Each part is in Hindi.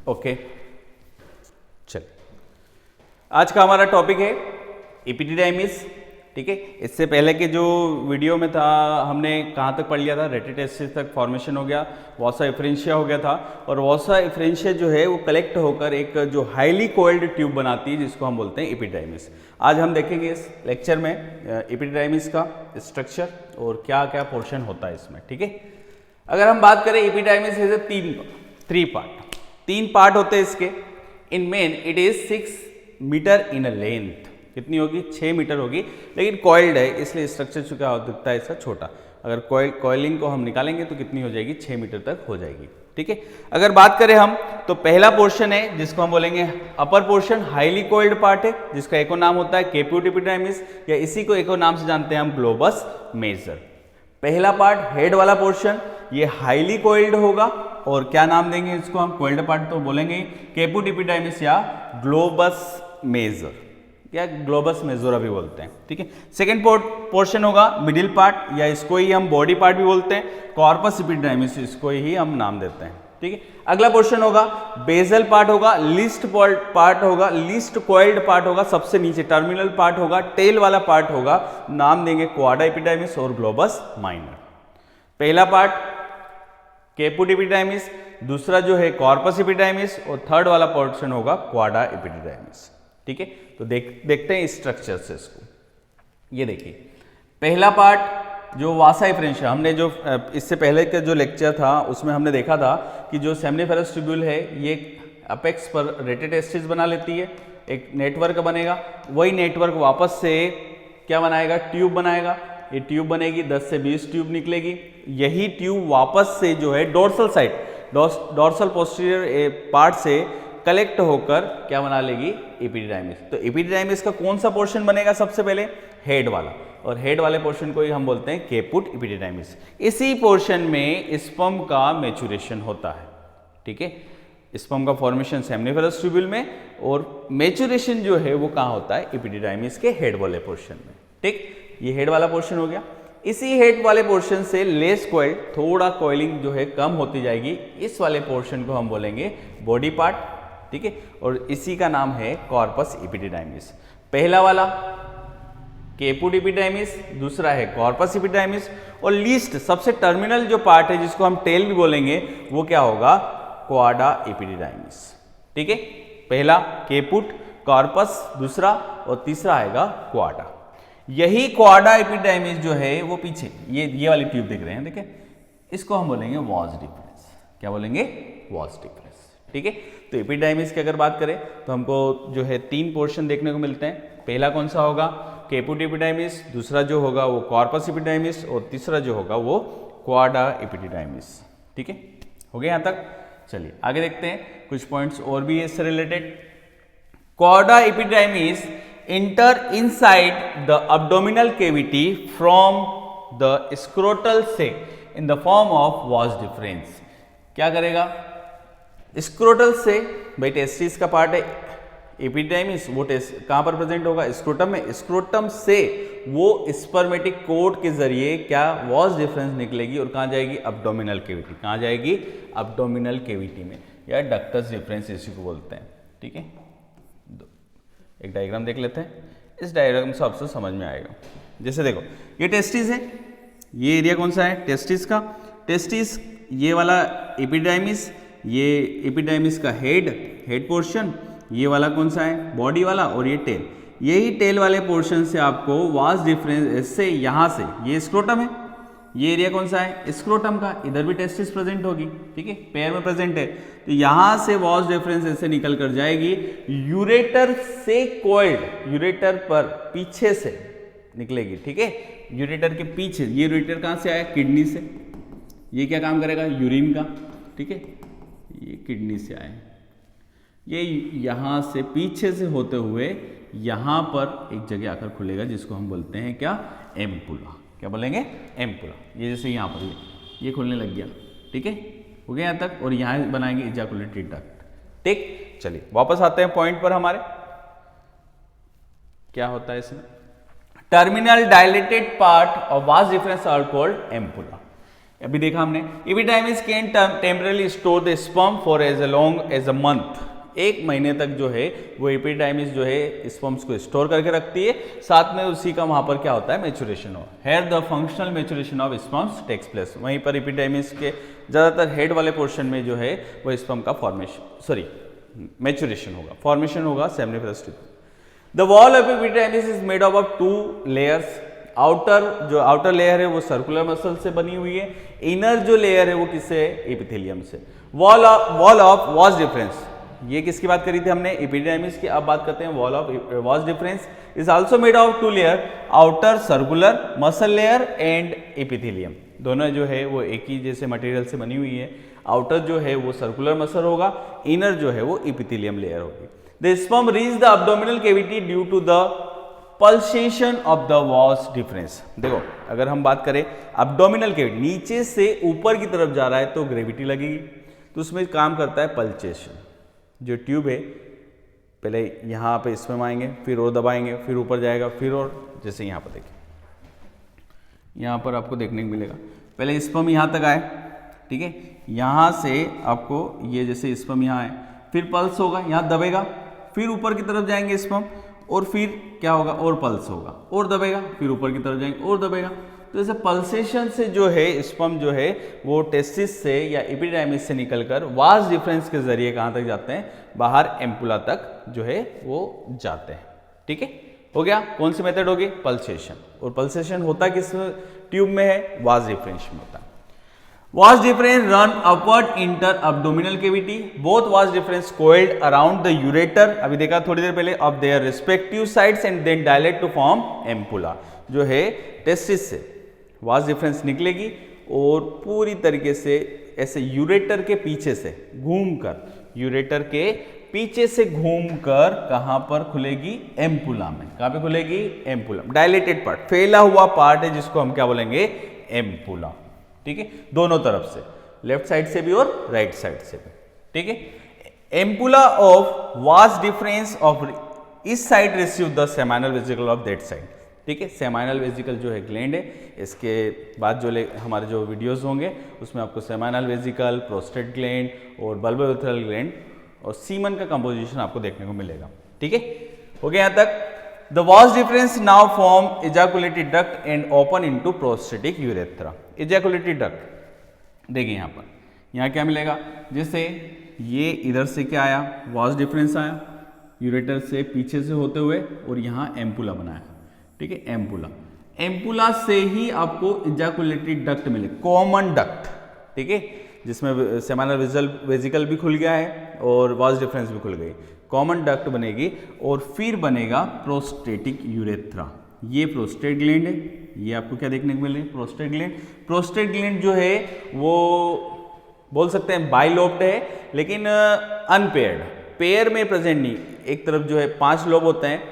ओके, चल आज का हमारा टॉपिक है एपिडिडाइमिस। ठीक है, इससे पहले के जो वीडियो में था हमने कहाँ तक पढ़ लिया था, रेटिटेस्टिस तक फॉर्मेशन हो गया, वॉसा एफरेंशिया हो गया था। और वॉसा एफरेंशिया जो है वो कलेक्ट होकर एक जो हाईली कोइल्ड ट्यूब बनाती है जिसको हम बोलते हैं एपिडिडाइमिस। आज हम देखेंगे इस लेक्चर में एपिडिडाइमिस का स्ट्रक्चर और क्या क्या पोर्शन होता है इसमें। ठीक है, अगर हम बात करें एपिडिडाइमिस है तीन पार्ट होते हैं इसके। In main it is 6 metre in a length. कितनी होगी? 6 मीटर होगी, लेकिन कॉइल्ड है इसलिए स्ट्रक्चर क्या दिखता है इसका छोटा। अगर कॉइलिंग को हम निकालेंगे तो कितनी हो जाएगी? 6 मीटर तक हो जाएगी। ठीक है, अगर बात करें हम तो पहला पोर्शन है जिसको हम बोलेंगे upper portion, highly coiled part है जिसका एको नाम होता है कैप्यूट एपिडिडाइमिस, या इसी को एको नाम से जानते हैं हम ग्लोबस मेजर। पहला पार्ट हेड वाला पोर्शन ये हाईली कॉइल्ड होगा और क्या नाम देंगे इसको हम? कॉइल्ड पार्ट तो बोलेंगे कैप्यूट एपिडिडाइमिस या ग्लोबस मेजर या ग्लोबस मेजोरा भी बोलते हैं। ठीक है, सेकंड पोर्शन होगा मिडिल पार्ट या इसको ही हम बॉडी पार्ट भी बोलते हैं, कॉर्पस एपिडिडाइमिस इसको ही हम नाम देते हैं। ठीक है, अगला पोर्शन होगा बेजल पार्ट होगा, लीस्ट पार्ट होगा, लीस्ट कॉइल्ड पार्ट होगा, सबसे नीचे टर्मिनल पार्ट होगा, टेल वाला पार्ट होगा, नाम देंगे क्वाडा एपिडिडाइमिस और ग्लोबस माइनर। पहला पार्ट कैप्यूट एपिडिडाइमिस, दूसरा जो है कॉर्पस एपिडिडाइमिस और थर्ड वाला पोर्शन होगा क्वाडा एपिडिडाइमिस। ठीक है, तो देखते हैं स्ट्रक्चर से इसको। ये देखिए पहला पार्ट जो वासा एफरेंशिया, हमने जो इससे पहले का जो लेक्चर था उसमें हमने देखा था कि जो सेमनीफेरस ट्यूब्यूल है ये अपेक्स पर रेटिटेस्टिस बना लेती है, एक नेटवर्क बनेगा, वही नेटवर्क वापस से क्या बनाएगा? ट्यूब बनाएगा। ये ट्यूब बनेगी, 10 से 20 ट्यूब निकलेगी। यही ट्यूब वापस से जो है dorsal side, dorsal posterior part से कलेक्ट होकर क्या बना लेगी? एपिडिडाइमिस। तो एपिडिडाइमिस का कौन सा पोर्शन बनेगा? सबसे पहले हेड वाला, और हेड वाले पोर्शन को ही हम बोलते हैं कैप्यूट एपिडिडाइमिस। इसी पोर्शन में स्पर्म का मैच्योरेशन होता है। ठीक है, स्पर्म का फॉर्मेशन सेमनीफेरस ट्यूब्यूल में और मैच्योरेशन जो है वो कहाँ होता है? एपिडिडाइमिस के हेड वाले पोर्शन में। ठीक, ये हेड वाला पोर्शन हो गया। इसी हेड वाले पोर्शन से लेस कॉइल, थोड़ा कॉइलिंग जो है कम होती जाएगी, इस वाले पोर्शन को हम बोलेंगे बॉडी पार्ट। ठीक है, और इसी का नाम है कॉर्पस एपिडिडाइमिस। पहला वाला कैप्यूट एपिडिडाइमिस, दूसरा है कॉर्पस एपिडिडाइमिस, और लीस्ट सबसे टर्मिनल जो पार्ट है जिसको हम टेल भी बोलेंगे वो क्या होगा? क्वाडा एपिडिडाइमिस। ठीक है, पहला कैप्यूट, कॉर्पस दूसरा, और तीसरा आएगा क्वाडा। यही क्वाडा एपिडिडाइमिस जो है वो पीछे ये वाली ट्यूब देख रहे हैं, देखिए इसको हम बोलेंगे वॉज डिफरेंस। क्या बोलेंगे? Was difference. ठीक है, तो एपिडिडाइमिस की अगर बात करें तो हमको जो है 3 पोर्शन देखने को मिलते हैं। पहला कौन सा होगा? कैप्यूट एपिडिडाइमिस, दूसरा जो होगा वो कॉर्पस एपिडिडाइमिस, और तीसरा जो होगा वो क्वाडा एपिडिडाइमिस। ठीक है, हो गया यहाँ तक? चलिए आगे देखते हैं, कुछ पॉइंट्स और भी है इससे रिलेटेड। क्वाडा epididymis enter inside the abdominal cavity from the scrotal sac in the form of vas deferens. क्या करेगा? स्क्रोटल से, भाई टेस्टिस का पार्ट है एपिडिडाइमिस, वो कहाँ पर प्रेजेंट होगा? स्क्रोटम में। स्क्रोटम से वो स्पर्मेटिक कोट के जरिए क्या वॉज डिफरेंस निकलेगी और कहाँ जाएगी? Abdominal cavity. कहाँ जाएगी? अब्डोमिनल कैविटी में, या डक्टस डिफरेंस इसी को बोलते हैं। ठीक है, एक डायग्राम देख लेते हैं, इस डायग्राम से आपसे समझ में आएगा। जैसे देखो ये टेस्टिस है, ये एरिया कौन सा है? टेस्टिस का। टेस्टिस ये वाला एपिडिडाइमिस, ये एपिडिडाइमिस का हेड पोर्शन, ये वाला कौन सा है? बॉडी वाला, और ये टेल। यही टेल वाले पोर्शन से आपको वाज डिफरेंस से यहाँ से, ये स्क्रोटम है, ये एरिया कौन सा है? स्क्रोटम का। इधर भी टेस्टिस प्रेजेंट होगी। ठीक है, पैर में प्रेजेंट है, तो यहाँ से वाज डिफरेंस ऐसे निकल कर जाएगी यूरेटर से कॉइल्ड, यूरेटर पर पीछे से निकलेगी। ठीक है, यूरेटर के पीछे। ये यूरेटर कहाँ से आया? किडनी से। ये क्या काम करेगा? यूरिन का। ठीक है, ये किडनी से आए, ये यहाँ से पीछे से होते हुए यहाँ पर एक जगह आकर खुलेगा जिसको हम बोलते हैं क्या? एम्पुला। क्या बोलेंगे? एम्पुला। ये जैसे यहाँ पर ये खुलने लग गया। ठीक है, हो गया यहाँ तक, और यहाँ बनाएंगे इजैकुलेटरी डक्ट। ठीक, चलिए वापस आते हैं पॉइंट पर हमारे। क्या होता है इसमें? Terminal dilated part of vas deferens are called ampulla. अभी देखा हमने, epididymis can temporarily store the sperm for as long as a month, 1 महीने तक जो है वो एपिडाइमिस जो है स्पर्म्स को स्टोर करके रखती है, साथ में उसी का वहां पर क्या होता है, मैच्योरेशन हो, here the functional maturation of sperms takes place. वहीं पर एपिडाइमिस के ज़्यादातर हेड वाले पोर्शन में जो है वो स्पर्म का मैच्योरेशन होगा, फॉर्मेशन होगा seminiferous tube. The wall of epididymis is made up of 2 layers. Outer layer है वो सर्कुलर मसल से बनी हुई है, इनर जो लेयर है वो किससे है, एपिथेलियम से। वॉल ऑफ वॉज डिफरेंस, ये किसकी बात करी थी हमने, एपिडाइमिस की। अब बात करते हैं wall of vas difference is also made of 2 layer, outer circular muscle layer and epithelium. दोनों जो है वो एक ही जैसे मटेरियल से बनी हुई है, आउटर जो है वो सर्कुलर मसल होगा, इनर जो है वो एपिथेलियम लेयर होगी। The sperm reach the abdominal cavity due to the pulsation of the vas deferens. देखो अगर हम बात करें एब्डोमिनल कैविटी, नीचे से ऊपर की तरफ जा रहा है तो ग्रेविटी लगेगी, तो उसमें काम करता है पल्सेशन। जो ट्यूब है पहले यहाँ पे इसमें आएंगे, फिर और दबाएंगे, फिर ऊपर जाएगा, फिर और, जैसे यहाँ पर देखिए, यहाँ पर आपको देखने को मिलेगा पहले स्पर्म यहाँ तक आए, ठीक है, यहाँ से आपको ये जैसे स्पर्म यहाँ आए, फिर पल्स होगा, यहाँ दबेगा, फिर ऊपर की तरफ जाएंगे स्पर्म, और फिर क्या होगा, और पल्स होगा, और दबेगा, फिर ऊपर की तरफ जाएंगे और दबेगा। तो जैसे पल्सेशन से जो है स्पर्म जो है वो टेस्टिस से या एपिडाइमिस से निकलकर वाज डिफरेंस के जरिए कहाँ तक जाते हैं, बाहर एम्पुला तक जो है वो जाते हैं। ठीक है, हो गया। कौन सी मेथड होगी, पल्सेशन। और पल्सेशन होता किस ट्यूब में है, वाज डिफरेंस में होता है। Was difference run upward inter abdominal cavity. Both was difference coiled around the ureter. अभी देखा थोड़ी देर पहले, of their respective sides and then dilate to form ampulla. जो है टेस्टिस से was difference निकलेगी और पूरी तरीके से ऐसे यूरेटर के पीछे से घूमकर, यूरेटर के पीछे से घूमकर कहां पर खुलेगी, एम्पुला में। कहां पे खुलेगी, एम्पुला। डायलेटेड पार्ट, फैला हुआ पार्ट है जिसको हम क्या बोलेंगे, एम्पुला। ठीक है, दोनों तरफ से, लेफ्ट साइड से भी और राइट साइड से भी। ठीक है, ampulla of vas deferens of इस side receive the seminal vesicle of that side. ठीक है, सेमाइनल वेसिकल जो है ग्लैंड है, इसके बाद जो हमारे जो वीडियोस होंगे उसमें आपको सेमाइनल वेसिकल, प्रोस्टेट ग्लैंड और बल्बोयूरेथ्रल ग्लैंड और सीमन का कंपोजिशन आपको देखने को मिलेगा। ठीक है, हो गया यहाँ तक। The vas deferens now form ejaculated duct and open into prostatic urethra. Ejaculated duct, देखिए यहाँ पर, यहाँ क्या मिलेगा, जैसे ये इधर से क्या आया, vas deferens आया, यूरेटर से पीछे से होते हुए और यहाँ एम्पुला बनाया। ठीक है, एम्पुला, एम्पुला से ही आपको ejaculated duct मिले, कॉमन डक्ट। ठीक है, जिसमें सेमाइनल वेसिकल भी खुल गया है और वाज डिफरेंस भी खुल गई, कॉमन डक्ट बनेगी और फिर बनेगा प्रोस्टेटिक यूरेथ्रा। ये प्रोस्टेट ग्लैंड है, ये आपको क्या देखने को मिले, प्रोस्टेट ग्लैंड। प्रोस्टेट ग्लैंड जो है वो बोल सकते हैं बाइलोब्ड है, लेकिन अनपेयर्ड, पेयर में प्रेजेंट नहीं। एक तरफ जो है 5 लोब होते हैं,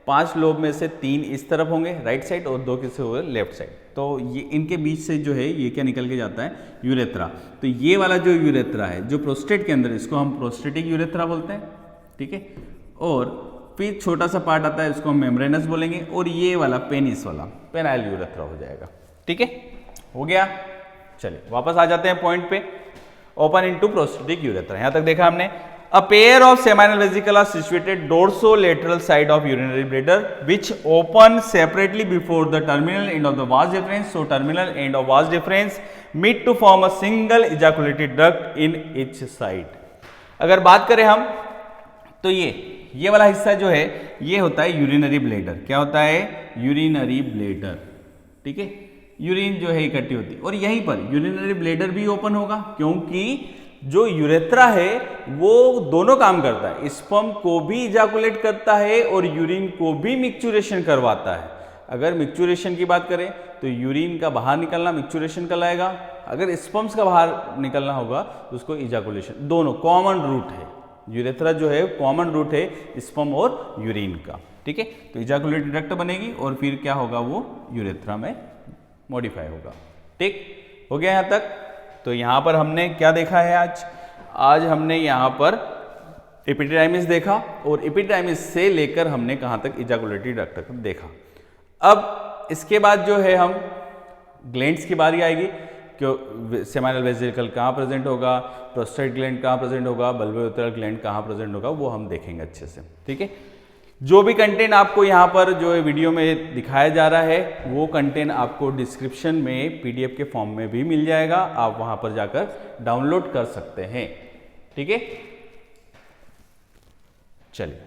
5 लोब में से 3 इस तरफ होंगे राइट साइड और 2 किसे हुए लेफ्ट साइड। तो ये इनके बीच से जो है ये क्या निकल के जाता है, यूरेथ्रा। तो ये वाला जो यूरेथ्रा है जो प्रोस्टेट के अंदर, इसको हम प्रोस्टेटिक यूरेथ्रा बोलते हैं। ठीक है, और फिर छोटा सा पार्ट आता है, इसको हम मेम्ब्रेनस बोलेंगे, और ये वाला पेनिस वाला पेनाइल यूरेथ्रा हो जाएगा। ठीक है, हो गया। चलिए वापस आ जाते हैं पॉइंट पे, ओपन इनटू प्रोस्टेटिक यूरेथ्रा। यहां तक देखा हमने। A pair of seminal vesicles are situated dorsolateral side of urinary bladder, which open separately before the terminal end of the vas deferens. So terminal end of vas deferens meet to form a single ejaculated duct in each side. अगर बात करें हम तो ये वाला हिस्सा जो है ये होता है यूरिनरी ब्लेडर। क्या होता है, यूरिनरी ब्लेडर। ठीक है, यूरिन जो है इकट्ठी होती है और यहीं पर यूरिनरी ब्लेडर भी ओपन होगा, क्योंकि जो यूरेथ्रा है वो दोनों काम करता है, स्पर्म को भी इजाकुलेट करता है और यूरिन को भी मिक्चुरेशन करवाता है। अगर मिक्चुरेशन की बात करें तो यूरिन का बाहर निकलना मिक्चुरेशन कहलाएगा, अगर स्पर्म्स का बाहर निकलना होगा तो उसको इजाकुलेशन। दोनों कॉमन रूट है, यूरेथ्रा जो है कॉमन रूट है स्पर्म और यूरिन का। ठीक है, तो इजाकुलेटेड डक्ट बनेगी और फिर क्या होगा, वो यूरेथ्रा में मॉडिफाई होगा। ठीक, हो गया यहाँ तक। तो यहाँ पर हमने क्या देखा है, आज हमने यहाँ पर एपिडाइमिस देखा और एपिडाइमिस से लेकर हमने कहाँ तक, इजाकुलेटेड डक्ट तक देखा। अब इसके बाद जो है हम ग्लैंड्स की बारी आएगी। कि सेमाइनल वेसिकल कहाँ प्रेजेंट होगा, प्रोस्टेट ग्लैंड कहाँ प्रेजेंट होगा, बल्बोरेटरल ग्लैंड कहाँ प्रेजेंट होगा, वो हम देखेंगे अच्छे से। ठीक है, जो भी कंटेंट आपको यहाँ पर जो वीडियो में दिखाया जा रहा है वो कंटेंट आपको डिस्क्रिप्शन में PDF के फॉर्म में भी मिल जाएगा, आप वहाँ पर जाकर डाउनलोड कर सकते हैं। ठीक है, चलिए।